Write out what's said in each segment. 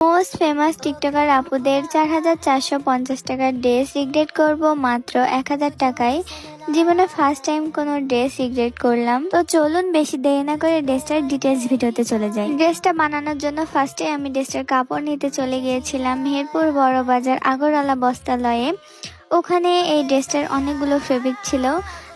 Most famous TikToker আপুদের 4,450 টাকার dress regret করব মাত্র 1,000 টাকায়। জীবনে ফার্স্ট টাইম কোনো ড্রেস রিগ্রেট করলাম। তো চলুন বেশি দেরি না করে ড্রেসটার ডিটেলস ভিডিওতে চলে যাই। ড্রেসটা বানানোর জন্য ফার্স্টে আমি ড্রেসটার কাপড় নিতে চলে গিয়েছিলাম মেহেরপুর বড় বাজার আগরওয়ালা বস্ত্রালয়ে। ওখানে এই ড্রেসটার অনেকগুলো ফেব্রিক ছিল,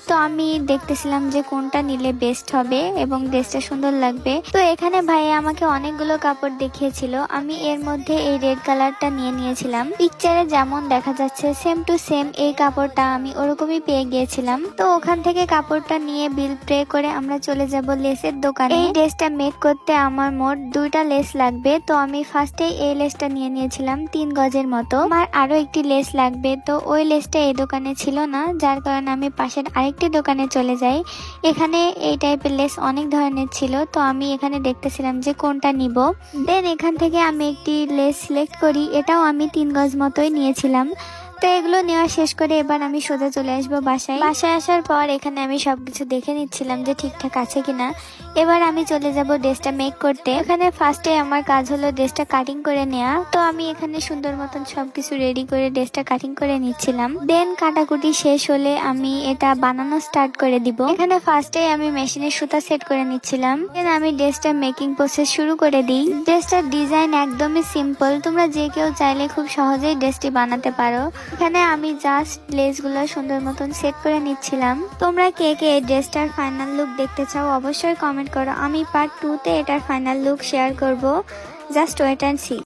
তো আমি দেখতেছিলাম যে কোনটা নিলে বেস্ট হবে এবং ড্রেসটা সুন্দর লাগবে। তো এখানে ভাইয়া আমাকে অনেকগুলো কাপড় দেখিয়েছিল, আমি এর মধ্যে এই রেড কালারটা নিয়ে নিয়েছিলাম। পিকচারে যেমন দেখা যাচ্ছে সেম টু সেম এই কাপড়টা আমি ওরকমই পেয়ে গিয়েছিলাম। তো ওখান থেকে কাপড়টা নিয়ে বিল পে করে আমরা চলে যাব লেসের দোকানে। এই ড্রেসটা মেক করতে আমার মোট 2টা লেস লাগবে, তো আমি ফার্স্টে এই লেসটা নিয়ে নিয়েছিলাম 3 গজের মতো। আমার আরো একটি লেস লাগবে, তো ওই লেসটা এই দোকানে ছিল না, যার কারণে আমি পাশের আরেকটি দোকানে চলে যাই। এখানে এই টাইপের লেস অনেক ধরনের ছিল, তো আমি এখানে দেখতেছিলাম যে কোনটা নিব। দেন এখান থেকে আমি একটি লেস সিলেক্ট করি, এটাও আমি 3 গজ মতোই নিয়েছিলাম। তো এগুলো নেওয়া শেষ করে এবার আমি সোজা চলে আসবো বাসায়। বাসায় আসার পর এখানে আমি সবকিছু দেখে নিচ্ছিলাম যে ঠিকঠাক আছে কিনা। এবার আমি চলে যাব ড্রেসটা মেক করতে। এখানে ফার্স্টে আমার কাজ হলো ড্রেসটা কাটিং করে নেওয়া। তো আমি এখানে সুন্দর মতন সবকিছু রেডি করে ড্রেসটা কাটিং করে নিচ্ছিলাম। দেন কাটাকুটি শেষ হলে আমি এটা বানানো স্টার্ট করে দিব। এখানে ফার্স্টে আমি মেশিনে সুতা সেট করে নিচ্ছিলাম। দেন আমি ড্রেসটা মেকিং প্রসেস শুরু করে দিই। ড্রেসটার ডিজাইন একদমই সিম্পল, তোমরা যে কেউ চাইলে খুব সহজেই ড্রেসটি বানাতে পারো। এখানে আমি জাস্ট লেসগুলো সুন্দর মতন সেট করে নিচ্ছিলাম। তোমরা কে কে এই ড্রেসটার ফাইনাল লুক দেখতে চাও অবশ্যই কমেন্ট করো। আমি পার্ট 2 তে এটার ফাইনাল লুক শেয়ার করব। Just wait and C.